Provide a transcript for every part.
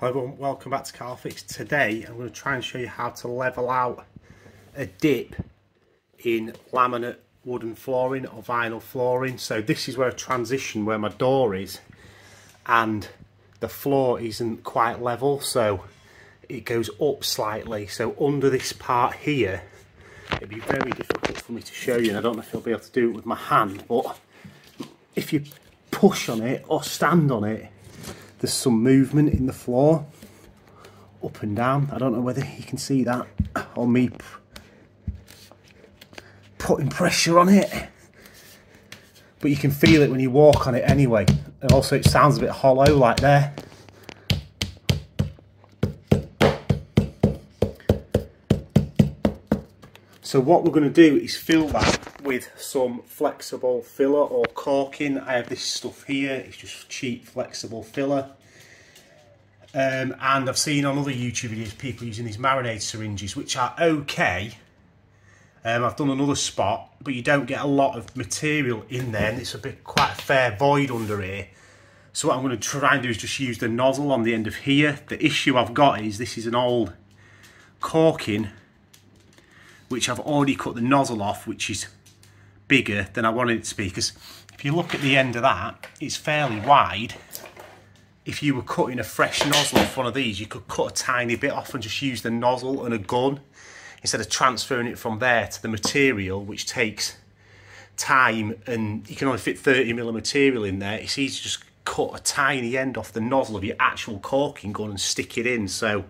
Hello everyone, welcome back to Car Fix. Today I'm going to try and show you how to level out a dip in laminate wooden flooring or vinyl flooring. So this is where a transition where my door is and the floor isn't quite level, so it goes up slightly. So under this part here, it'd be very difficult for me to show you, and I don't know if I'll be able to do it with my hand, but if you push on it or stand on it, there's some movement in the floor, up and down. I don't know whether you can see that, or me putting pressure on it, but you can feel it when you walk on it anyway. And also it sounds a bit hollow like there. So what we're going to do is fill that with some flexible filler or caulking. I have this stuff here, it's just cheap flexible filler. And I've seen on other YouTube videos people using these marinade syringes, which are okay. I've done another spot, but you don't get a lot of material in there, and it's quite a fair void under here. So what I'm going to try and do is just use the nozzle on the end of here. The issue I've got is this is an old caulking, which I've already cut the nozzle off, which is bigger than I wanted it to be, because if you look at the end of that, it's fairly wide. If you were cutting a fresh nozzle off one of these, you could cut a tiny bit off and just use the nozzle and a gun, instead of transferring it from there to the material, which takes time, and you can only fit 30mm material in there. It's easy to just cut a tiny end off the nozzle of your actual caulking gun and stick it in. So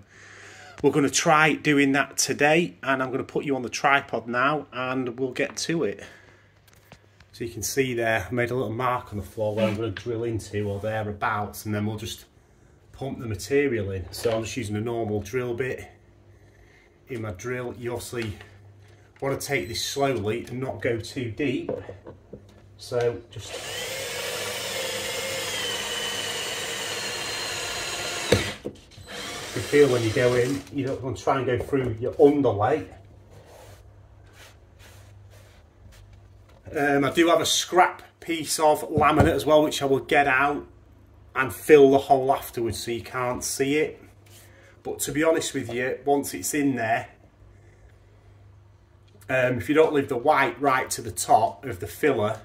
we're going to try doing that today, and I'm going to put you on the tripod now and we'll get to it. So you can see there, I made a little mark on the floor where I'm going to drill into, or thereabouts, and then we'll just pump the material in. So I'm just using a normal drill bit in my drill. You obviously want to take this slowly and not go too deep. So just you feel when you go in, you don't want to try and go through your underlay. I do have a scrap piece of laminate as well, which I will get out and fill the hole afterwards so you can't see it. But to be honest with you, once it's in there, if you don't leave the white right to the top of the filler,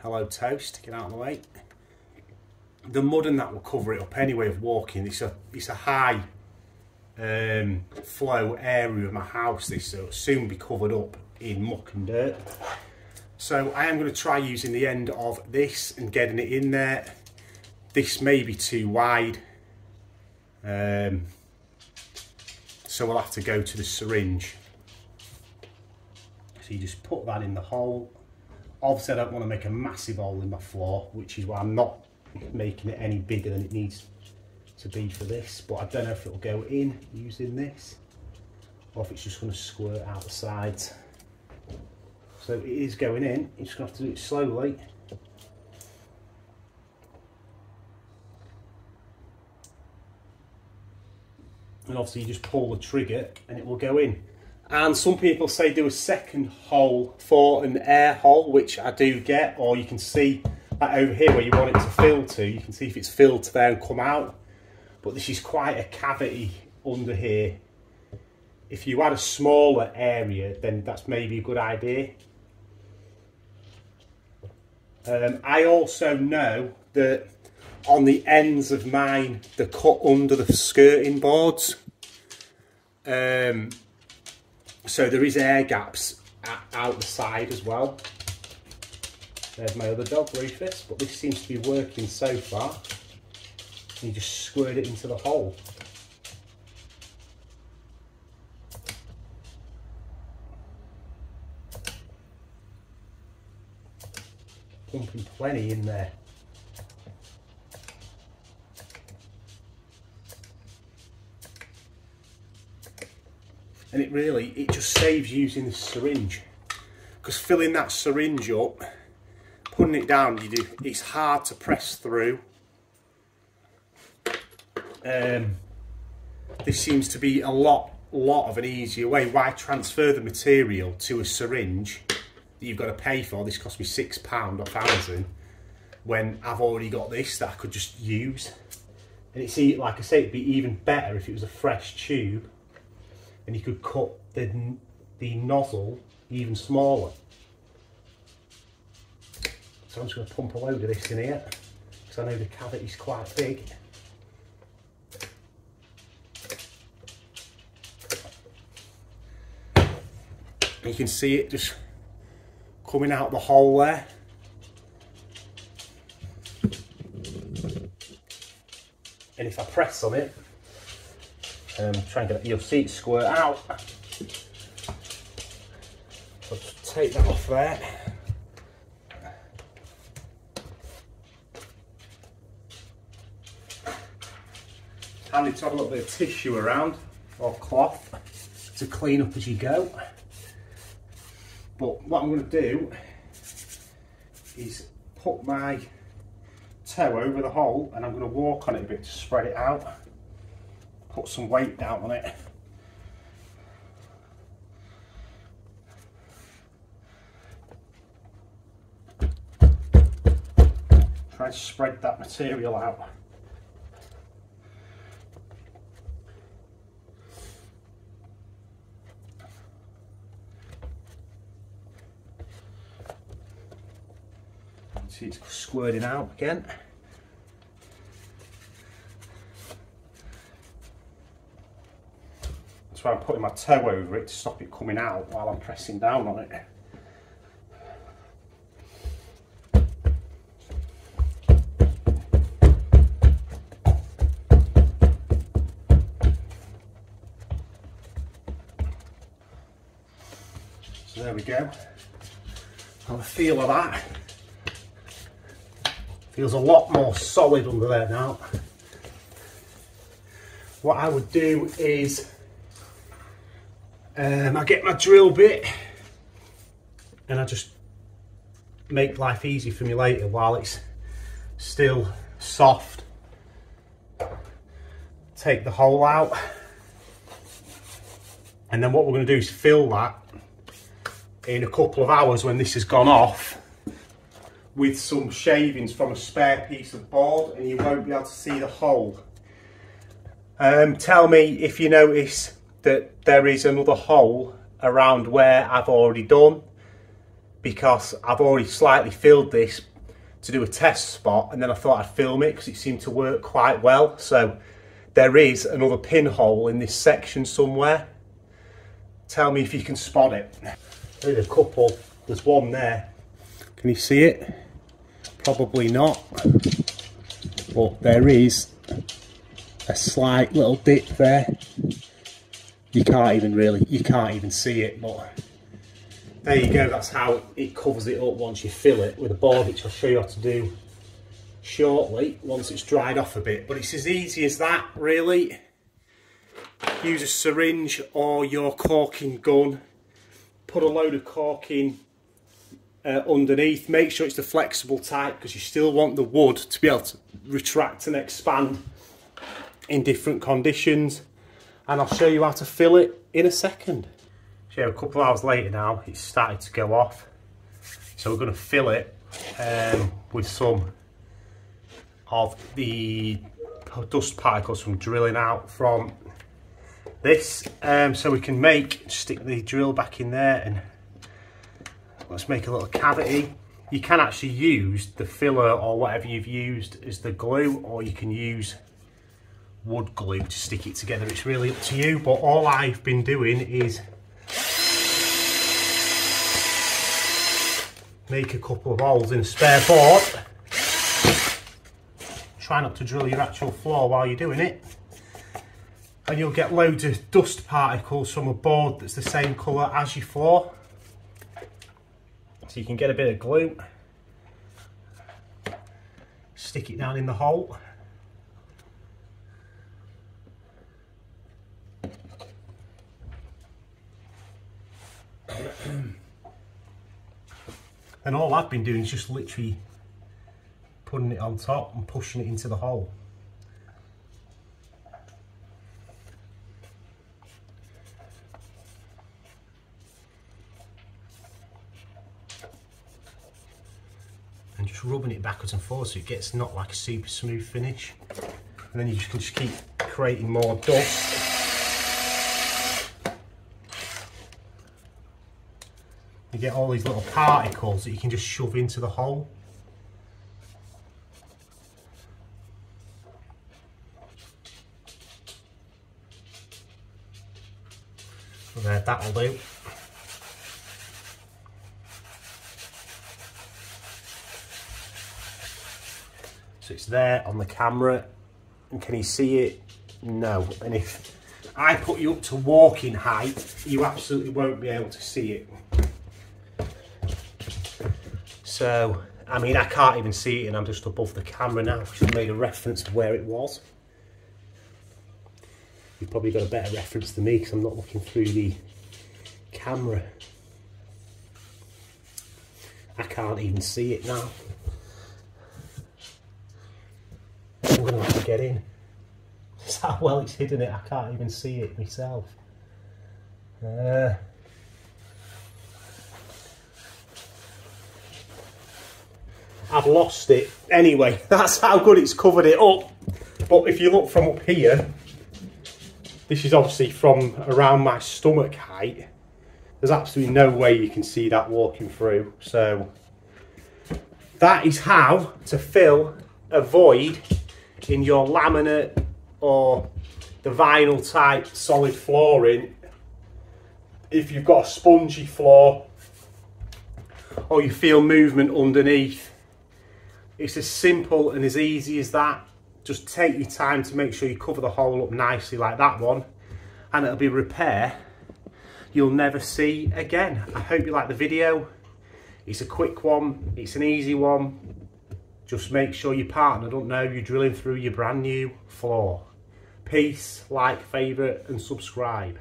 hello toast, get out of the way, the mud and that will cover it up anyway of walking. It's a high flow area of my house, this, so it'll soon be covered up in muck and dirt. So I am going to try using the end of this and getting it in there. This may be too wide, so we'll have to go to the syringe. So you just put that in the hole. Obviously I don't want to make a massive hole in my floor, which is why I'm not making it any bigger than it needs to be for this, but I don't know if it'll go in using this or if it's just going to squirt out the sides. So it is going in, you're just going to have to do it slowly. And obviously you just pull the trigger and it will go in. And some people say do a second hole for an air hole, which I do get, or you can see like over here where you want it to fill to, you can see if it's filled to there and come out. But this is quite a cavity under here. If you had a smaller area, then that's maybe a good idea. I also know that on the ends of mine, they're cut under the skirting boards. So there is air gaps out the side as well. There's my other dog, Rufus, but this seems to be working so far. You just squirt it into the hole. Pumping plenty in there. And it just saves using the syringe, because filling that syringe up, putting it down, it's hard to press through. This seems to be a lot of an easier way. Why transfer the material to a syringe that you've got to pay for? This cost me £6 a thousand, when I've already got this that I could just use. And it's, like I say, it'd be even better if it was a fresh tube and you could cut the nozzle even smaller. So I'm just going to pump a load of this in here because I know the cavity's quite big. You can see it just coming out the hole there. And if I press on it, try and get it, you'll see it squirt out. So I'll just take that off there. Handy to have a little bit of tissue around, or cloth, to clean up as you go. But what I'm going to do is put my toe over the hole and I'm going to walk on it a bit to spread it out, put some weight down on it. Try and spread that material out. See, it's squirting out again. That's why I'm putting my toe over it to stop it coming out while I'm pressing down on it. So there we go. Have a feel of that. Feels a lot more solid under there now. What I would do is I get my drill bit and I just make life easy for me later while it's still soft. Take the hole out, and then what we're going to do is fill that in a couple of hours when this has gone off with some shavings from a spare piece of board, and you won't be able to see the hole. Tell me if you notice that there is another hole around where I've already done, because I've already slightly filled this to do a test spot, and then I thought I'd film it because it seemed to work quite well. So there is another pinhole in this section somewhere. Tell me if you can spot it. There's a couple, there's one there. Can you see it? Probably not, but there is a slight little dip there. You can't even see it, but there you go. That's how it covers it up once you fill it with a board, which I'll show you how to do shortly once it's dried off a bit. But it's as easy as that, really. Use a syringe or your corking gun, put a load of corking underneath. Make sure it's the flexible type because you still want the wood to be able to retract and expand in different conditions, and I'll show you how to fill it in a second. So a couple of hours later now, it's started to go off, so we're going to fill it with some of the dust particles from drilling out from this, so we can stick the drill back in there, and let's make a little cavity. You can actually use the filler or whatever you've used as the glue, or you can use wood glue to stick it together. It's really up to you, but all I've been doing is make a couple of holes in a spare board. Try not to drill your actual floor while you're doing it, and you'll get loads of dust particles from a board that's the same colour as your floor. So you can get a bit of glue, stick it down in the hole, and all I've been doing is just literally putting it on top and pushing it into the hole. And just rubbing it backwards and forwards so it gets not like a super smooth finish. and then you can just keep creating more dust. You get all these little particles that you can just shove into the hole. So there, that'll do. So it's there on the camera, and can you see it? No. And if I put you up to walking height, you absolutely won't be able to see it. So, I mean, I can't even see it, and I'm just above the camera now, because I've made a reference of where it was. You've probably got a better reference than me, because I'm not looking through the camera. I can't even see it now. I'm going to have to get in. That's how well it's hidden it, I can't even see it myself. I've lost it. Anyway, that's how good it's covered it up. But if you look from up here, this is obviously from around my stomach height. There's absolutely no way you can see that walking through. So that is how to fill a void in your laminate or the vinyl type solid flooring. If you've got a spongy floor or you feel movement underneath, it's as simple and as easy as that. Just take your time to make sure you cover the hole up nicely like that one, and it'll be repair you'll never see again. I hope you like the video. It's a quick one, it's an easy one. Just make sure your partner don't know you're drilling through your brand new floor. Peace, like, favourite and subscribe.